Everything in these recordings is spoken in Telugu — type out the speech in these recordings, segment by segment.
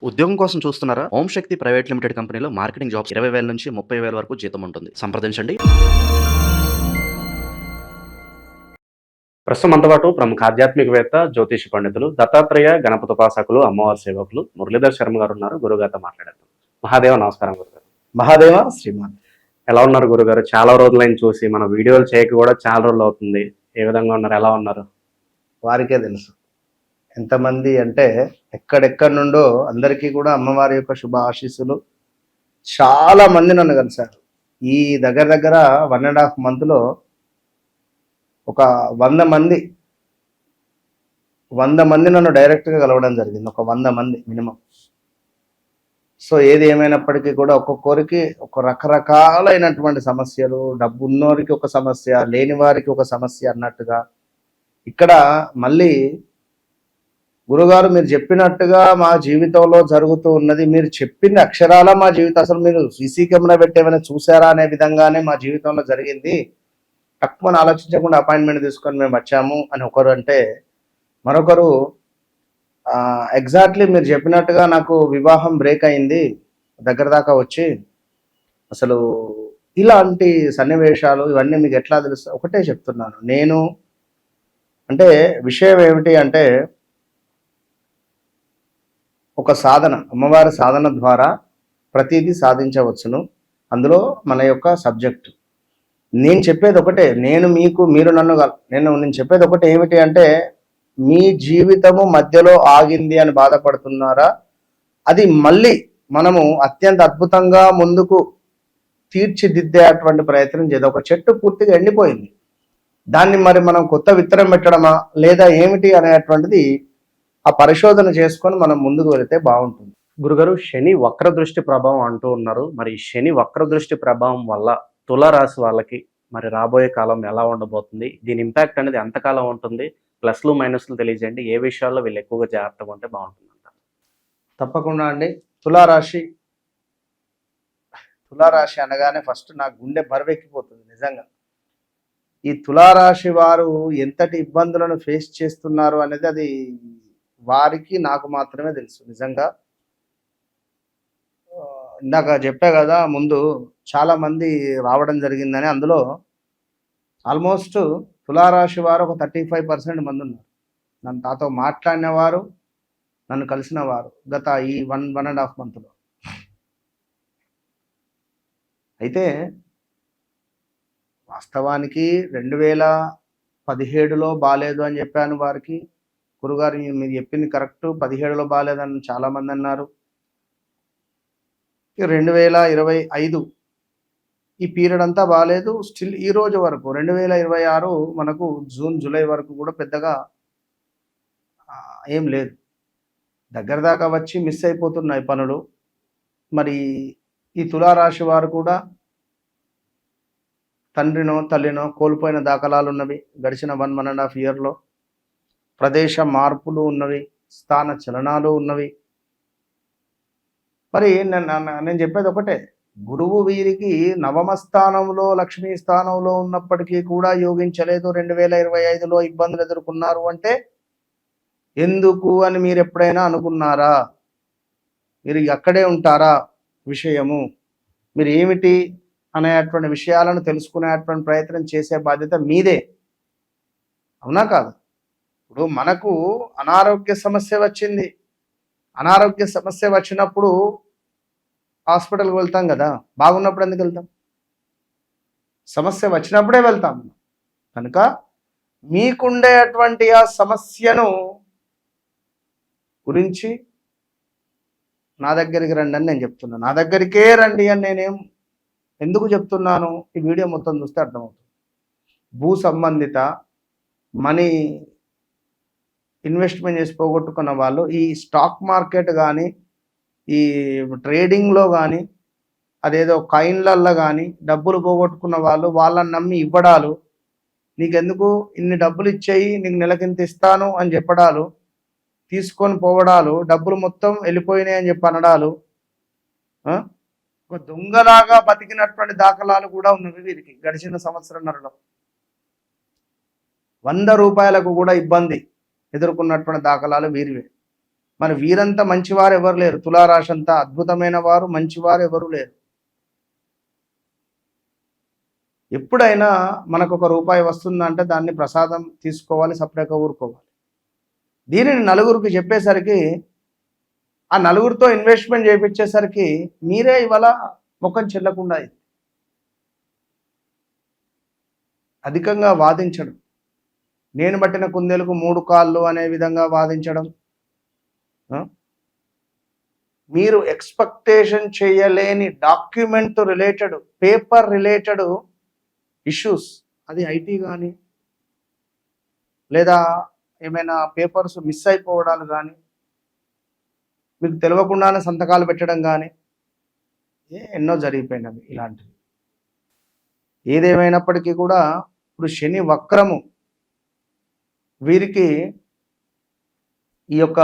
ఉద్యోగం కోసం చూస్తున్నారా? ఓం శక్తి ప్రైవేట్ లిమిటెడ్ కంపెనీలో మార్కెటింగ్ జాబ్స్ 20,000 నుంచి 30,000 వరకు జీతం ఉంటుంది. సంప్రదించండి. ప్రస్తుతం మనతో పాటు ప్రముఖ ఆధ్యాత్మికవేత్త, జ్యోతిష పండితులు, దత్తాత్రేయ గణపతి ఉపాసకులు, అమ్మవారి సేవకులు మురళీధర్ శర్మ గారు ఉన్నారు. గురుగారితో మాట్లాడేద్దాం. మహాదేవ నమస్కారం గురుగారు. మహాదేవ శ్రీమాన్. ఎలా ఉన్నారు గురుగారు? చాలా రోజులైన చూసి మన వీడియోలు చేయక కూడా చాలా రోజులు అవుతుంది. ఏ విధంగా ఉన్నారు? ఎలా ఉన్నారు? వారికే తెలుసు ఎంతమంది అంటే ఎక్కడెక్కడి నుండో అందరికీ కూడా అమ్మవారి యొక్క శుభ ఆశీస్సులు. చాలా మంది నన్ను కలిశారు. ఈ దగ్గర దగ్గర 1.5 మంత్లో ఒక 100 మంది నన్ను డైరెక్ట్గా కలవడం జరిగింది. ఒక 100 మంది మినిమం. సో ఏది ఏమైనప్పటికీ కూడా ఒక్కొక్కరికి ఒక రకరకాలైనటువంటి సమస్యలు, డబ్బు ఉన్నోరికి ఒక సమస్య, లేని వారికి ఒక సమస్య అన్నట్టుగా ఇక్కడ మళ్ళీ గురుగారు మీరు చెప్పినట్టుగా మా జీవితంలో జరుగుతూ ఉన్నది, మీరు చెప్పింది అక్షరాల మా జీవితం, అసలు మీరు సీసీ కెమెరా పెట్టేమైనా చూసారా అనే విధంగానే మా జీవితంలో జరిగింది. తక్కువ ఆలోచించకుండా అపాయింట్మెంట్ తీసుకొని మేము వచ్చాము అని ఒకరు అంటే, మరొకరు ఎగ్జాక్ట్లీ మీరు చెప్పినట్టుగా నాకు వివాహం బ్రేక్ అయింది దగ్గర దాకా వచ్చి, అసలు ఇలాంటి సన్నివేశాలు ఇవన్నీ మీకు ఎట్లా తెలుసు? ఒకటే చెప్తున్నాను నేను. అంటే విషయం ఏమిటి అంటే, ఒక సాధన, అమ్మవారి సాధన ద్వారా ప్రతిదీ సాధించవచ్చును. అందులో మన యొక్క సబ్జెక్టు. నేను చెప్పేది ఒకటే, నేను చెప్పేది ఒకటే ఏమిటి అంటే, మీ జీవితము మధ్యలో ఆగింది అని బాధపడుతున్నారా? అది మళ్ళీ మనము అత్యంత అద్భుతంగా ముందుకు తీర్చిదిద్దేటువంటి ప్రయత్నం చేద్దాం. ఒక చెట్టు పూర్తిగా ఎండిపోయింది, దాన్ని మరి మనం కొత్త విత్తనం పెట్టడమా లేదా ఏమిటి అనేటువంటిది ఆ పరిశోధన చేసుకొని మనం ముందుకు వెళితే బాగుంటుంది. గురుగారు, శని వక్ర దృష్టి ప్రభావం అంటూ ఉన్నారు. మరి శని వక్ర దృష్టి ప్రభావం వల్ల తులారాశి వాళ్ళకి మరి రాబోయే కాలం ఎలా ఉండబోతుంది? దీని ఇంపాక్ట్ అనేది ఎంతకాలం ఉంటుంది? ప్లస్లు మైనస్లు తెలియజేయండి. ఏ విషయాల్లో వీళ్ళు ఎక్కువగా జాగ్రత్తగా ఉంటే బాగుంటుంది అంటారు? తప్పకుండా అండి. తులారాశి అనగానే ఫస్ట్ నా గుండె బరువెక్కిపోతుంది నిజంగా. ఈ తులారాశి వారు ఎంతటి ఇబ్బందులను ఫేస్ చేస్తున్నారు అనేది అది వారికి నాకు మాత్రమే తెలుసు నిజంగా. ఇందాక చెప్పా కదా ముందు, చాలా మంది రావడం జరిగిందని. అందులో ఆల్మోస్ట్ తులారాశి వారు ఒక 35% మంది ఉన్నారు. నాతో మాట్లాడిన వారు, నన్ను కలిసిన వారు గత ఈ 1.5 మంత్లో. అయితే వాస్తవానికి 2017లో బాగాలేదు అని చెప్పాను వారికి. గురుగారు మీరు చెప్పింది కరెక్ట్, 17లో బాగాలేదని చాలామంది అన్నారు. 2025 ఈ పీరియడ్ అంతా బాగాలేదు. స్టిల్ ఈ రోజు వరకు 2026 మనకు జూన్ జూలై వరకు కూడా పెద్దగా ఏం లేదు. దగ్గర దాకా వచ్చి మిస్ అయిపోతున్నాయి పనులు. మరి ఈ తులారాశి వారు కూడా తండ్రినో తల్లినో కోల్పోయిన దాఖలాలు ఉన్నవి గడిచిన 1.5 ఇయర్లో. ప్రదేశ మార్పులు ఉన్నవి, స్థాన చలనాలు ఉన్నవి. మరి నేను చెప్పేది ఒకటే, గురువు వీరికి నవమ స్థానంలో, లక్ష్మీ స్థానంలో ఉన్నప్పటికీ కూడా యోగించలేదు. 2025లో ఇబ్బందులు ఎదుర్కొన్నారు అంటే ఎందుకు అని మీరు ఎప్పుడైనా అనుకున్నారా? మీరు అక్కడే ఉంటారా? విషయము మీరు ఏమిటి అనేటువంటి విషయాలను తెలుసుకునేటువంటి ప్రయత్నం చేసే బాధ్యత మీదే, అవునా కాదు? ఇప్పుడు మనకు అనారోగ్య సమస్య వచ్చింది. అనారోగ్య సమస్య వచ్చినప్పుడు హాస్పిటల్కి వెళ్తాం కదా, బాగున్నప్పుడు ఎందుకు వెళ్తాం? సమస్య వచ్చినప్పుడే వెళ్తాం. కనుక మీకుండేటువంటి ఆ సమస్యను గురించి నా దగ్గరికి రండి అని నేను చెప్తున్నాను. నా దగ్గరికే రండి అని నేనేం ఎందుకు చెప్తున్నాను? ఈ వీడియో మొత్తం చూస్తే అర్థమవుతుంది. భూ సంబంధిత మనీ ఇన్వెస్ట్మెంట్ చేసి పోగొట్టుకున్న వాళ్ళు, ఈ స్టాక్ మార్కెట్ కానీ, ఈ ట్రేడింగ్లో కానీ, అదేదో కాయిన్లల్లో కానీ డబ్బులు పోగొట్టుకున్న వాళ్ళు, వాళ్ళని నమ్మి ఇవ్వడాలు, నీకెందుకు ఇన్ని డబ్బులు ఇచ్చేయి, నీకు నెలకింత ఇస్తాను అని చెప్పడాలు, తీసుకొని పోవడాలు, డబ్బులు మొత్తం వెళ్ళిపోయినాయి అని చెప్పి అనడాలు, ఒక దొంగలాగా బతికినటువంటి దాఖలాలు కూడా ఉన్నవి వీరికి గడిచిన సంవత్సరంన్నరలో. 100 రూపాయలకు కూడా ఇబ్బంది ఎదుర్కొన్నటువంటి దాఖలాలు వీరివే. మరి వీరంతా మంచివారు ఎవరు లేరు. తులారాశి అంతా అద్భుతమైన వారు, మంచివారు ఎవరు లేరు. ఎప్పుడైనా మనకు ఒక రూపాయి వస్తుందంటే దాన్ని ప్రసాదం తీసుకోవాలి, సపరేట్గా ఊరుకోవాలి. దీనిని నలుగురికి చెప్పేసరికి ఆ నలుగురితో ఇన్వెస్ట్మెంట్ చేయించేసరికి మీరే ఇవాళ ముఖం చెల్లకుండా అయింది. అధికంగా వాదించడం, నేను పట్టిన కుందేలకు 3 కాళ్ళు అనే విధంగా వాదించడం, మీరు ఎక్స్పెక్టేషన్ చేయలేని document related, paper related issues, అది ఐటీ కానీ లేదా ఏమైనా పేపర్స్ మిస్ అయిపోవడాలు కానీ, మీకు తెలియకుండానే సంతకాలు పెట్టడం కానీ ఎన్నో జరిగిపోయినవి ఇలాంటివి. ఏదేమైనప్పటికీ కూడా ఇప్పుడు శని వక్రము వీరికి ఈ యొక్క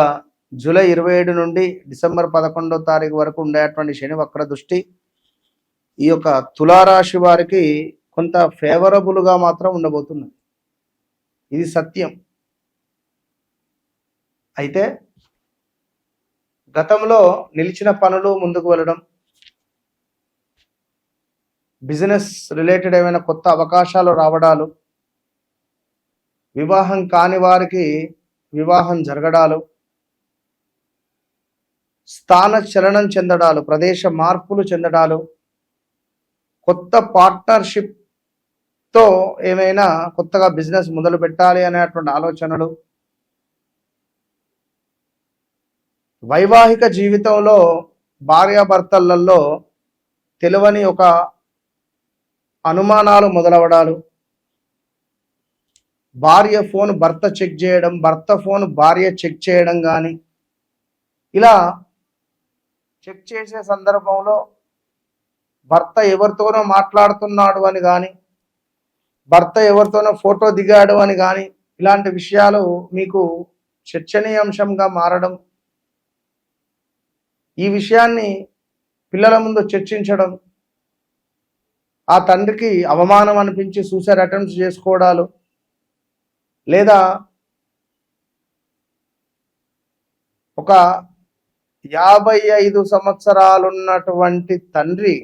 జూలై 27 నుండి డిసెంబర్ 11వ తారీఖు వరకు ఉండేటువంటి శని వక్ర దృష్టి ఈ యొక్క తులారాశి వారికి కొంత ఫేవరబుల్గా మాత్రం ఉండబోతున్నది. ఇది సత్యం. అయితే గతంలో నిలిచిన పనులు ముందుకు వెళ్ళడం, బిజినెస్ రిలేటెడ్ ఏమైనా కొత్త అవకాశాలు రావడాలు, వివాహం కాని వారికి వివాహం జరగడాలు, స్థాన చలనం చెందడాలు, ప్రదేశ మార్పులు చెందడాలు, కొత్త పార్ట్నర్షిప్తో ఏమైనా కొత్తగా బిజినెస్ మొదలు పెట్టాలి అనేటువంటి ఆలోచనలు, వైవాహిక జీవితంలో భార్యాభర్తలలో తెలియని ఒక అనుమానాలు మొదలవడాలు, భార్య ఫోన్ భర్త చెక్ చేయడం, భర్త ఫోన్ భార్య చెక్ చేయడం కానీ, ఇలా చెక్ చేసే సందర్భంలో భర్త ఎవరితోనో మాట్లాడుతున్నాడు అని కానీ, భర్త ఎవరితోనో ఫోటో దిగాడు అని కానీ, ఇలాంటి విషయాలు మీకు చర్చనీయాంశంగా మారడం, ఈ విషయాన్ని పిల్లల ముందు చర్చించడం, ఆ తండ్రికి అవమానం అనిపించి సూసైడ్ అటెంప్ట్స్ చేసుకోవడాలు, లేదా ఒక 55 సంవత్సరాలున్నటువంటి తండ్రి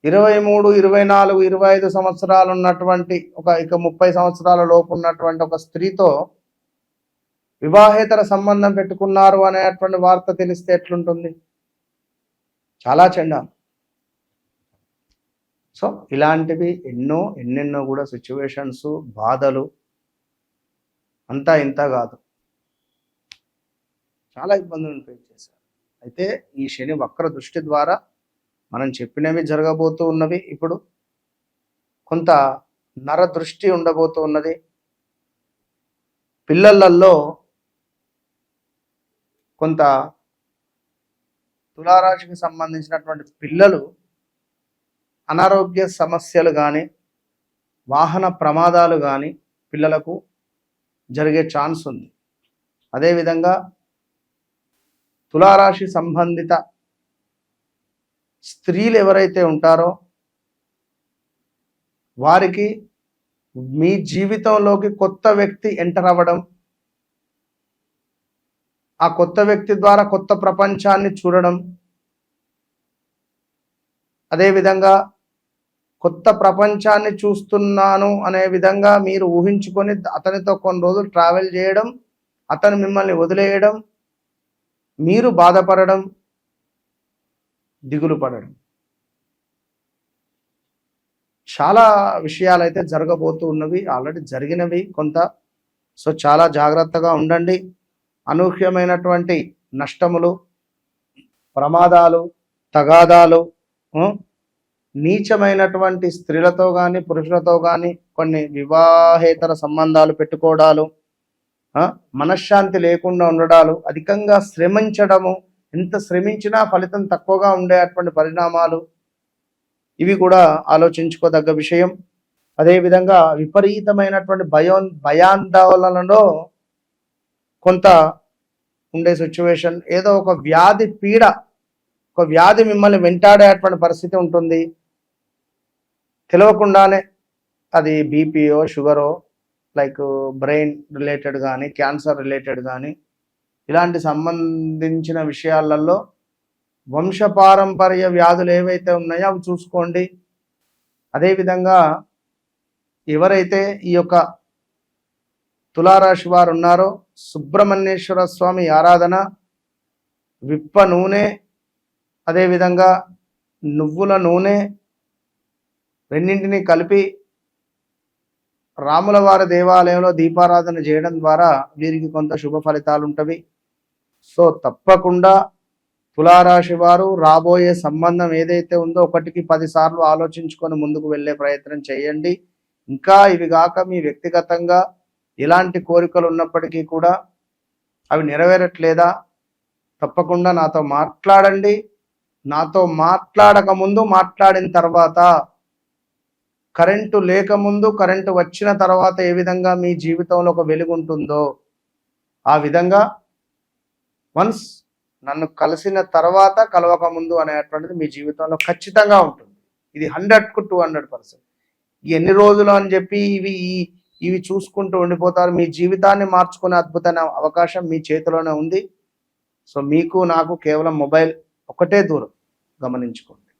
23, 24, 25 సంవత్సరాలు ఉన్నటువంటి ఇక 30 సంవత్సరాల లోపు ఉన్నటువంటి ఒక స్త్రీతో వివాహేతర సంబంధం పెట్టుకున్నారు అనేటువంటి వార్త తెలిస్తే ఎట్లుంటుంది? చాలా చెండాం. సో ఇలాంటివి ఎన్నెన్నో కూడా సిచ్యువేషన్స్, బాధలు అంతా ఇంత కాదు, చాలా ఇబ్బందులను ఫేస్ చేశారు. అయితే ఈ శని వక్ర దృష్టి ద్వారా మనం చెప్పినవి జరగబోతూ ఉన్నవి. ఇప్పుడు కొంత నర దృష్టి ఉండబోతూ ఉన్నది. పిల్లలలో కొంత తులారాశికి సంబంధించినటువంటి పిల్లలు అనారోగ్య సమస్యలు కానీ, వాహన ప్రమాదాలు కానీ పిల్లలకు జరిగే ఛాన్స్ ఉంది. అదేవిధంగా తులారాశి సంబంధిత స్త్రీలు ఎవరైతే ఉంటారో వారికి మీ జీవితంలోకి కొత్త వ్యక్తి ఎంటర్ అవ్వడం, ఆ కొత్త వ్యక్తి ద్వారా కొత్త ప్రపంచాన్ని చూడడం, అదేవిధంగా కొత్త ప్రపంచాన్ని చూస్తున్నాను అనే విధంగా మీరు ఊహించుకొని అతనితో కొన్ని రోజులు ట్రావెల్ చేయడం, అతను మిమ్మల్ని వదిలేయడం, మీరు బాధపడడం, దిగులు పడడం, చాలా విషయాలు అయితే జరగబోతూ ఉన్నవి, ఆల్రెడీ జరిగినవి కొంత. సో చాలా జాగ్రత్తగా ఉండండి. అనూహ్యమైనటువంటి నష్టములు, ప్రమాదాలు, తగాదాలు, నీచమైనటువంటి స్త్రీలతో కానీ పురుషులతో కానీ కొన్ని వివాహేతర సంబంధాలు పెట్టుకోవడాలు, మనశ్శాంతి లేకుండా ఉండడాలు, అధికంగా శ్రమించడము, ఎంత శ్రమించినా ఫలితం తక్కువగా ఉండేటువంటి పరిణామాలు, ఇవి కూడా ఆలోచించుకోదగ్గ విషయం. అదేవిధంగా విపరీతమైనటువంటి భయాందోళనలో కొంత ఉండే సిచ్యువేషన్, ఏదో ఒక వ్యాధి పీడ, ఒక వ్యాధి మిమ్మల్ని వెంటాడేటువంటి పరిస్థితి ఉంటుంది. తెలియకుండానే అది బీపీయో, షుగరో, లైక్ బ్రెయిన్ రిలేటెడ్ కానీ క్యాన్సర్ రిలేటెడ్ కానీ ఇలాంటి సంబంధించిన విషయాలలో వంశపారంపర్య వ్యాధులు ఏవైతే ఉన్నాయో అవి చూసుకోండి. అదేవిధంగా ఎవరైతే ఈ యొక్క తులారాశి వారు ఉన్నారో సుబ్రహ్మణ్యేశ్వర స్వామి ఆరాధన, విప్ప నూనె, అదేవిధంగా నువ్వుల నూనె రెండింటినీ కలిపి రాముల వారి దేవాలయంలో దీపారాధన చేయడం ద్వారా వీరికి కొంత శుభ ఫలితాలు ఉంటవి. సో తప్పకుండా తులారాశి వారు రాబోయే సంబంధం ఏదైతే ఉందో 1కి 10 సార్లు ఆలోచించుకొని ముందుకు వెళ్ళే ప్రయత్నం చేయండి. ఇంకా ఇవి కాక మీ వ్యక్తిగతంగా ఎలాంటి కోరికలు ఉన్నప్పటికీ కూడా అవి నెరవేరట్లేదా, తప్పకుండా నాతో మాట్లాడండి. నాతో మాట్లాడక ముందు, మాట్లాడిన తర్వాత, కరెంటు లేకముందు, కరెంటు వచ్చిన తర్వాత ఏ విధంగా మీ జీవితంలో ఒక వెలుగు ఉంటుందో ఆ విధంగా వన్స్ నన్ను కలిసిన తర్వాత కలవక ముందు అనేటువంటిది మీ జీవితంలో ఖచ్చితంగా ఉంటుంది. ఇది 100కు 200%. ఎన్ని రోజులు అని చెప్పి ఇవి చూసుకుంటూ ఉండిపోతారు. మీ జీవితాన్ని మార్చుకునే అద్భుతమైన అవకాశం మీ చేతిలోనే ఉంది. సో మీకు నాకు కేవలం మొబైల్ ఒకటే దూరం, గమనించుకోండి.